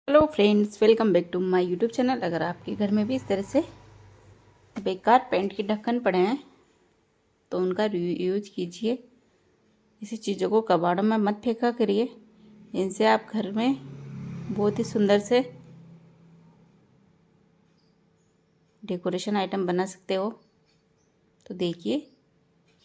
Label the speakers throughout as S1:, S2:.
S1: Hello friends, welcome back to my YouTube channel. अगर आपके घर में भी इस तरह से बेकार पेंट के ढक्कन पड़े हैं तो उनका यूज कीजिए। इसी चीज़ों को कबाड़ों में मत फेंका करिए। इनसे आप घर में बहुत ही सुंदर से डेकोरेशन आइटम बना सकते हो। तो देखिए,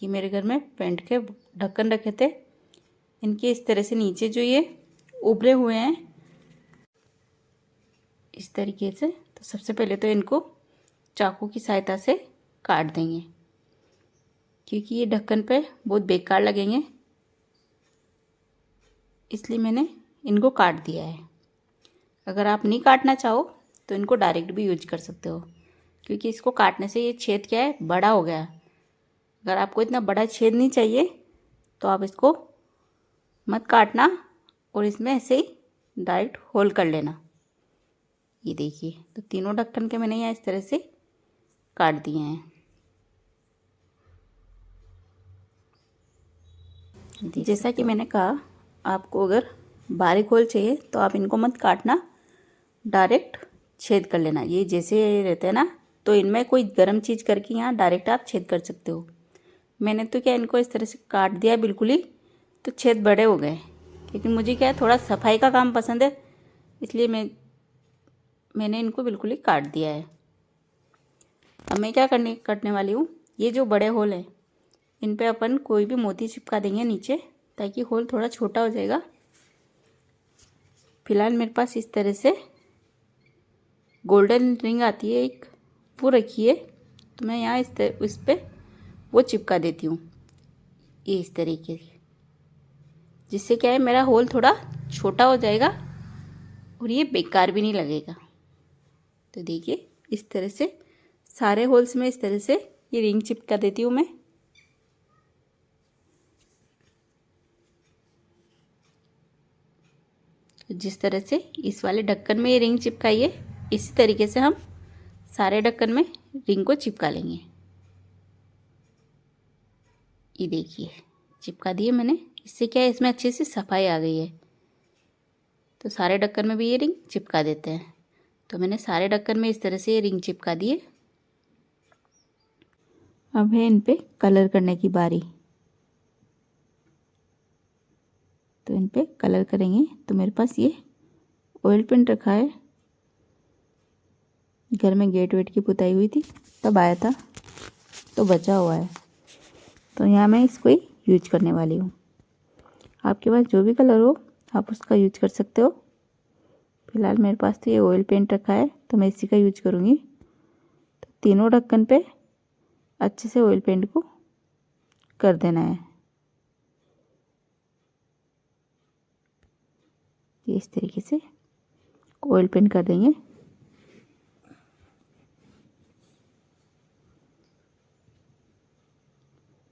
S1: ये मेरे घर में पेंट के ढक्कन रखे थे। इनके इस तरह से नीचे जो ये उभरे हुए हैं इस तरीके से, तो सबसे पहले तो इनको चाकू की सहायता से काट देंगे, क्योंकि ये ढक्कन पे बहुत बेकार लगेंगे, इसलिए मैंने इनको काट दिया है। अगर आप नहीं काटना चाहो तो इनको डायरेक्ट भी यूज कर सकते हो, क्योंकि इसको काटने से ये छेद क्या है, बड़ा हो गया। अगर आपको इतना बड़ा छेद नहीं चाहिए तो आप इसको मत काटना और इसमें ऐसे ही डायरेक्ट होल कर लेना। ये देखिए, तो तीनों ढक्कन के मैंने यहाँ इस तरह से काट दिए हैं। जैसा कि मैंने कहा, आपको अगर बारीक होल चाहिए तो आप इनको मत काटना, डायरेक्ट छेद कर लेना। ये जैसे रहते हैं ना, तो इनमें कोई गर्म चीज़ करके यहाँ डायरेक्ट आप छेद कर सकते हो। मैंने तो क्या इनको इस तरह से काट दिया बिल्कुल ही, तो छेद बड़े हो गए। क्योंकि मुझे क्या है, थोड़ा सफाई का काम पसंद है, इसलिए मैंने इनको बिल्कुल ही काट दिया है। अब मैं क्या करने वाली हूँ, ये जो बड़े होल हैं इन पे अपन कोई भी मोती चिपका देंगे नीचे, ताकि होल थोड़ा छोटा हो जाएगा। फिलहाल मेरे पास इस तरह से गोल्डन रिंग आती है एक, वो रखी है, तो मैं यहाँ इस पे वो चिपका देती हूँ, ये इस तरीके से। जिससे क्या है, मेरा होल थोड़ा छोटा हो जाएगा और ये बेकार भी नहीं लगेगा। तो देखिए, इस तरह से सारे होल्स में इस तरह से ये रिंग चिपका देती हूँ मैं। जिस तरह से इस वाले ढक्कन में ये रिंग चिपकाई है, इसी तरीके से हम सारे ढक्कन में रिंग को चिपका लेंगे। ये देखिए, चिपका दिए मैंने। इससे क्या है, इसमें अच्छे से सफाई आ गई है। तो सारे ढक्कन में भी ये रिंग चिपका देते हैं। तो मैंने सारे ढक्कन में इस तरह से ये रिंग चिपका दिए। अब है इन पे कलर करने की बारी। तो इन पे कलर करेंगे। तो मेरे पास ये ऑयल पेंट रखा है, घर में गेट वेट की पुताई हुई थी तब आया था, तो बचा हुआ है। तो यहाँ मैं इसको ही यूज करने वाली हूँ। आपके पास जो भी कलर हो आप उसका यूज कर सकते हो। फिलहाल मेरे पास तो ये ऑयल पेंट रखा है, तो मैं इसी का यूज करूँगी। तो तीनों ढक्कन पे अच्छे से ऑयल पेंट को कर देना है। ये इस तरीके से ऑयल पेंट कर देंगे।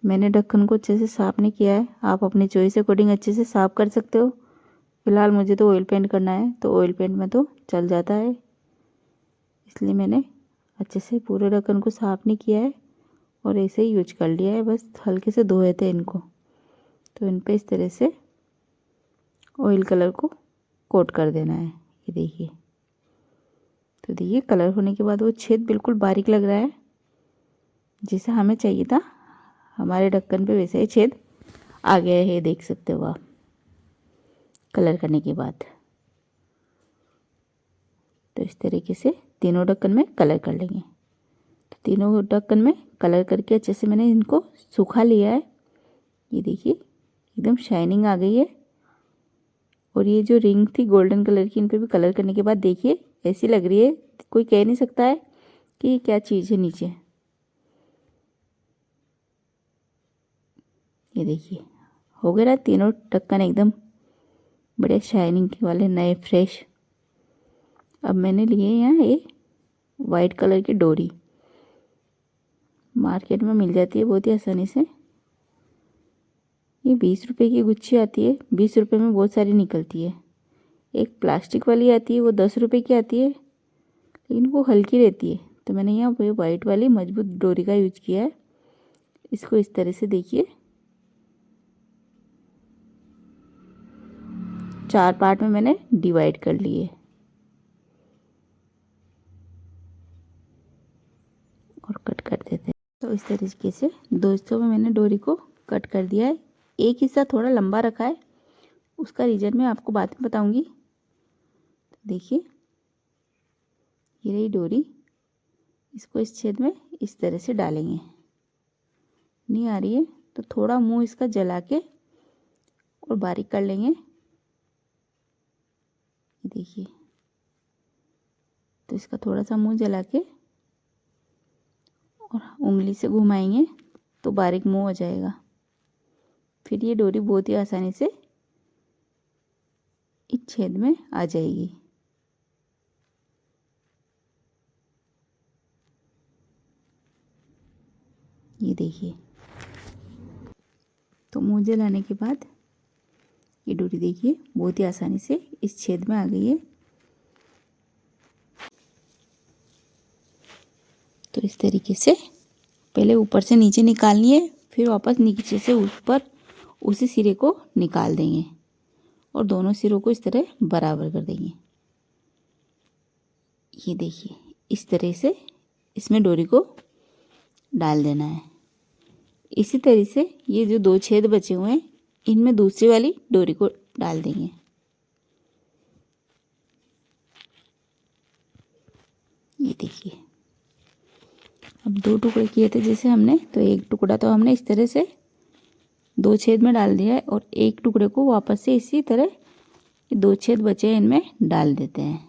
S1: मैंने ढक्कन को अच्छे से साफ़ नहीं किया है, आप अपनी चॉइस अकॉर्डिंग अच्छे से साफ़ कर सकते हो। फिलहाल मुझे तो ऑयल पेंट करना है, तो ऑयल पेंट में तो चल जाता है, इसलिए मैंने अच्छे से पूरे ढक्कन को साफ़ नहीं किया है और ऐसे ही यूज कर लिया है। बस हल्के से धोए थे इनको। तो इन पे इस तरह से ऑयल कलर को कोट कर देना है। ये देखिए, तो देखिए कलर होने के बाद वो छेद बिल्कुल बारीक लग रहा है, जैसा हमें चाहिए था। हमारे ढक्कन पे वैसे ही छेद आ गया है, देख सकते हो आप कलर करने के बाद। तो इस तरीके से तीनों ढक्कन में कलर कर लेंगे। तो तीनों ढक्कन में कलर करके अच्छे से मैंने इनको सुखा लिया है। ये देखिए, एकदम शाइनिंग आ गई है। और ये जो रिंग थी गोल्डन कलर की, इन पे भी कलर करने के बाद देखिए ऐसी लग रही है, कोई कह नहीं सकता है कि ये क्या चीज़ है नीचे। ये देखिए, हो गया तीनों ढक्कन एकदम बड़े शाइनिंग वाले, नए फ्रेश। अब मैंने लिए यहाँ ये वाइट कलर की डोरी, मार्केट में मिल जाती है बहुत ही आसानी से। ये 20 रुपए की गुच्छी आती है, 20 रुपए में बहुत सारी निकलती है। एक प्लास्टिक वाली आती है, वो 10 रुपए की आती है, लेकिन वो हल्की रहती है। तो मैंने यहाँ पे वाइट वाली मजबूत डोरी का यूज किया है। इसको इस तरह से देखिए 4 पार्ट में मैंने डिवाइड कर लिए। और कट कर देते हैं। तो इस तरीके से दो हिस्सों में मैंने डोरी को कट कर दिया है। एक हिस्सा थोड़ा लंबा रखा है, उसका रीज़न मैं आपको बाद में बताऊंगी। देखिए ये रही डोरी, इसको इस छेद में इस तरह से डालेंगे। नहीं आ रही है तो थोड़ा मुंह इसका जला के और बारीक कर लेंगे। देखिए तो इसका थोड़ा सा मुंह जला के और उंगली से घुमाएंगे तो बारीक मुंह हो जाएगा। फिर ये डोरी बहुत ही आसानी से इस छेद में आ जाएगी। ये देखिए, तो मुंह जलाने के बाद ये डोरी देखिए बहुत ही आसानी से इस छेद में आ गई है। तो इस तरीके से पहले ऊपर से नीचे निकालनी है, फिर वापस नीचे से ऊपर उसी सिरे को निकाल देंगे और दोनों सिरों को इस तरह बराबर कर देंगे। ये देखिए इस तरह से इसमें डोरी को डाल देना है। इसी तरह से ये जो दो छेद बचे हुए हैं इनमें दूसरी वाली डोरी को डाल देंगे। ये देखिए, अब दो टुकड़े किए थे जैसे हमने, तो एक टुकड़ा तो हमने इस तरह से दो छेद में डाल दिया है और एक टुकड़े को वापस से इसी तरह दो छेद बचे हैं इनमें डाल देते हैं।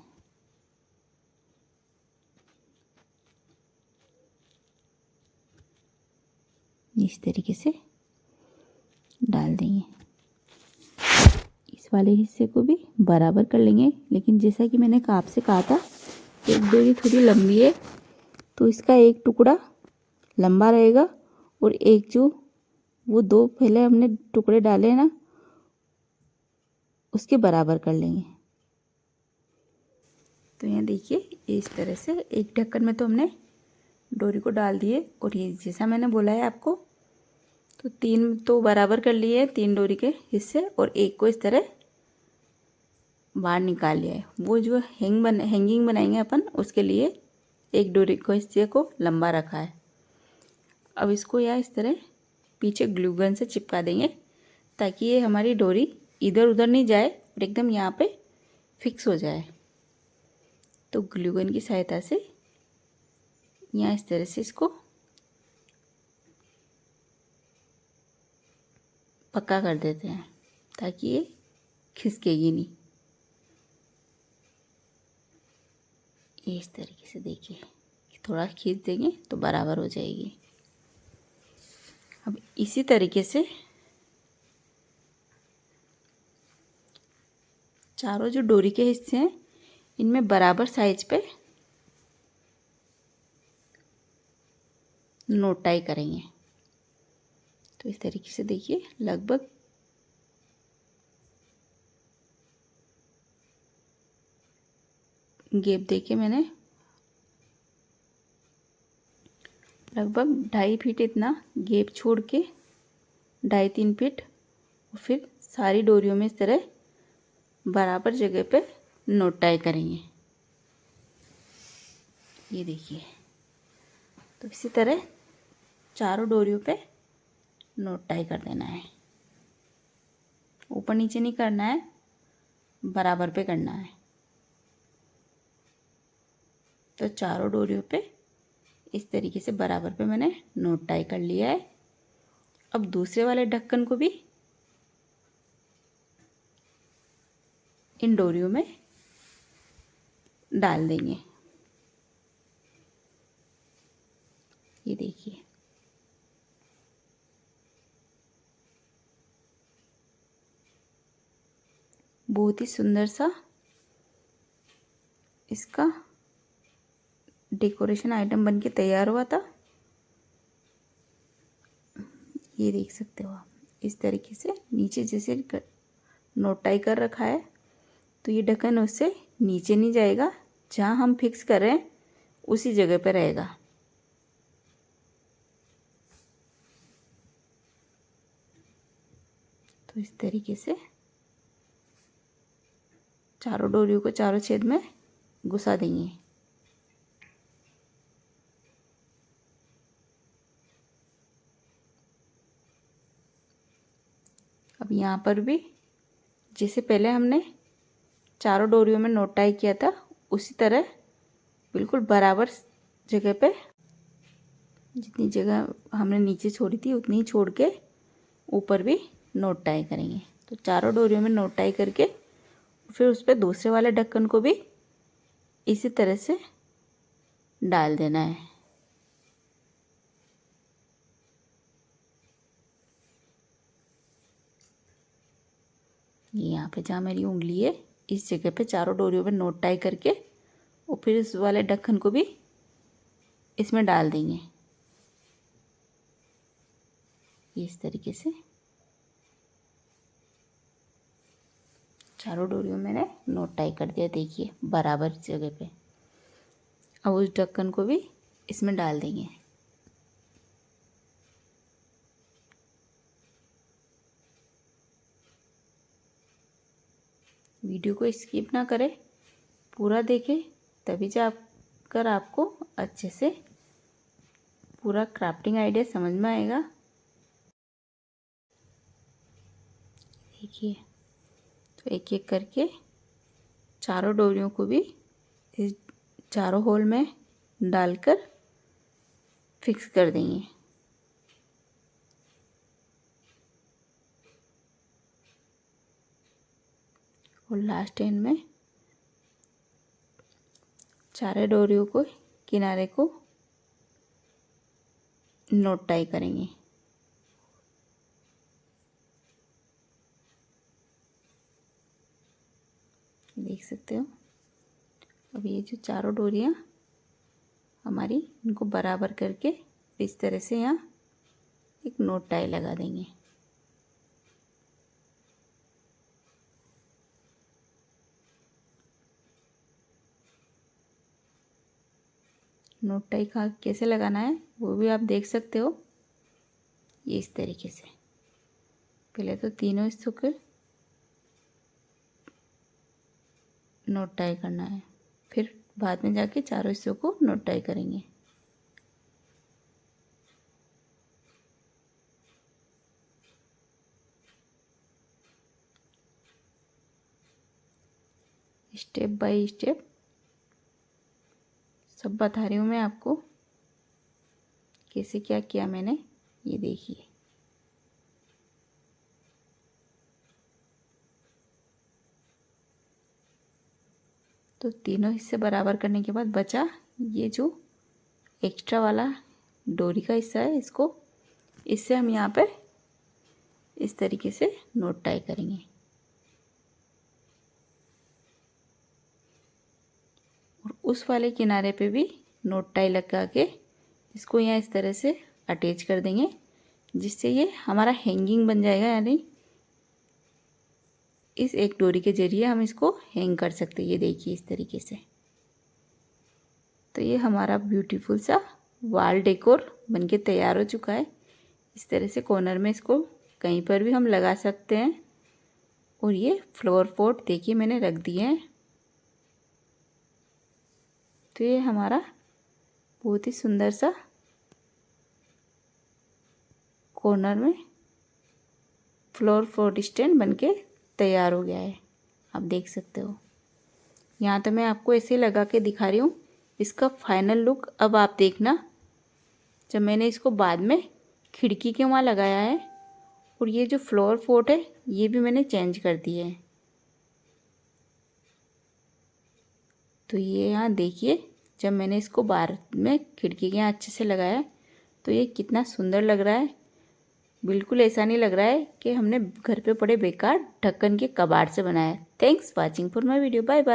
S1: इस तरीके से डाल देंगे। इस वाले हिस्से को भी बराबर कर लेंगे, लेकिन जैसा कि मैंने आपसे कहा था एक डोरी थोड़ी लंबी है तो इसका एक टुकड़ा लंबा रहेगा और एक जो वो दो पहले हमने टुकड़े डाले ना उसके बराबर कर लेंगे। तो यहाँ देखिए इस तरह से एक ढक्कन में तो हमने डोरी को डाल दिए और ये जैसा मैंने बोला है आपको, तो तीन तो बराबर कर लिए तीन डोरी के हिस्से और एक को इस तरह बाहर निकाल लिया है। वो जो हैंगिंग बनाएंगे अपन उसके लिए एक डोरी को हिस्से को लंबा रखा है। अब इसको या इस तरह पीछे ग्लू गन से चिपका देंगे ताकि ये हमारी डोरी इधर उधर नहीं जाए और एकदम यहाँ पे फिक्स हो जाए। तो ग्लू गन की सहायता से यहाँ इस तरह से इसको पक्का कर देते हैं ताकि ये खिसकेगी नहीं। ये इस तरीके से देखिए थोड़ा खींच देंगे तो बराबर हो जाएगी। अब इसी तरीके से चारों जो डोरी के हिस्से हैं इनमें बराबर साइज पे नोट टाई करेंगे। तो इस तरीके से देखिए लगभग गैप देके मैंने लगभग 2.5 फीट इतना गैप छोड़ के 2.5-3 फीट और फिर सारी डोरियों में इस तरह बराबर जगह पे नोट टाई करेंगे। ये देखिए, तो इसी तरह चारों डोरियों पे नोट टाई कर देना है। ऊपर नीचे नहीं करना है, बराबर पे करना है। तो चारों डोरियों पे इस तरीके से बराबर पे मैंने नोट टाई कर लिया है। अब दूसरे वाले ढक्कन को भी इन डोरियों में डाल देंगे। ये देखिए, बहुत ही सुंदर सा इसका डेकोरेशन आइटम बनके तैयार हुआ था। ये देख सकते हो आप इस तरीके से नीचे जैसे नोट टाई कर रखा है तो ये ढक्कन उससे नीचे नहीं जाएगा, जहाँ हम फिक्स कर रहे हैं उसी जगह पे रहेगा। तो इस तरीके से चारों डोरियों को चारों छेद में घुसा देंगे। अब यहाँ पर भी जैसे पहले हमने चारों डोरियों में नॉट टाई किया था उसी तरह बिल्कुल बराबर जगह पे, जितनी जगह हमने नीचे छोड़ी थी उतनी ही छोड़ के ऊपर भी नॉट टाई करेंगे। तो चारों डोरियों में नॉट टाई करके फिर उस पर दूसरे वाले ढक्कन को भी इसी तरह से डाल देना है। ये यहाँ पे जहाँ मेरी उंगली है इस जगह पे चारों डोरियों में नॉट टाई करके और फिर इस वाले ढक्कन को भी इसमें डाल देंगे इस तरीके से। चारों डोरियों में मैंने नॉट टाई कर दिया, देखिए बराबर जगह पे। अब उस ढक्कन को भी इसमें डाल देंगे। वीडियो को स्किप ना करें, पूरा देखें, तभी जाकर आपको अच्छे से पूरा क्राफ्टिंग आइडिया समझ में आएगा। देखिए, तो एक एक करके चारों डोरियों को भी इस चारों होल में डालकर फिक्स कर देंगे। और लास्ट एंड में चारों डोरियों को किनारे को नॉट टाई करेंगे। देख सकते हो। अब ये जो चारों डोरियां हमारी, इनको बराबर करके इस तरह से यहाँ एक नॉट टाई लगा देंगे। नॉट टाई कैसे लगाना है वो भी आप देख सकते हो। ये इस तरीके से पहले तो तीनों हिस्सों के नॉट टाई करना है, फिर बाद में जाके चारों हिस्सों को नॉट टाई करेंगे। स्टेप बाय स्टेप सब बता रही हूँ मैं आपको कैसे क्या किया मैंने। ये देखिए, तो तीनों हिस्से बराबर करने के बाद बचा ये जो एक्स्ट्रा वाला डोरी का हिस्सा है, इससे हम यहाँ पे इस तरीके से नॉट टाई करेंगे। और उस वाले किनारे पे भी नॉट टाई लगा के इसको यहाँ इस तरह से अटैच कर देंगे, जिससे ये हमारा हैंगिंग बन जाएगा। यानी इस एक डोरी के जरिए हम इसको हैंग कर सकते हैं। ये देखिए इस तरीके से। तो ये हमारा ब्यूटीफुल सा वॉल डेकोर बनके तैयार हो चुका है। इस तरह से कॉर्नर में इसको कहीं पर भी हम लगा सकते हैं। और ये फ्लावर पॉट देखिए मैंने रख दिए हैं। तो ये हमारा बहुत ही सुंदर सा कॉर्नर में फ्लावर पॉट स्टैंड बनके तैयार हो गया है। आप देख सकते हो। यहाँ तो मैं आपको ऐसे लगा के दिखा रही हूँ। इसका फाइनल लुक अब आप देखना, जब मैंने इसको बाद में खिड़की के वहाँ लगाया है। और ये जो फ्लावर पॉट है ये भी मैंने चेंज कर दिए है। तो ये यहाँ देखिए, जब मैंने इसको बाहर में खिड़की के यहाँ अच्छे से लगाया तो ये कितना सुंदर लग रहा है। बिल्कुल ऐसा नहीं लग रहा है कि हमने घर पे पड़े बेकार ढक्कन के कबाड़ से बनाया है। Thanks watching for my video. Bye bye.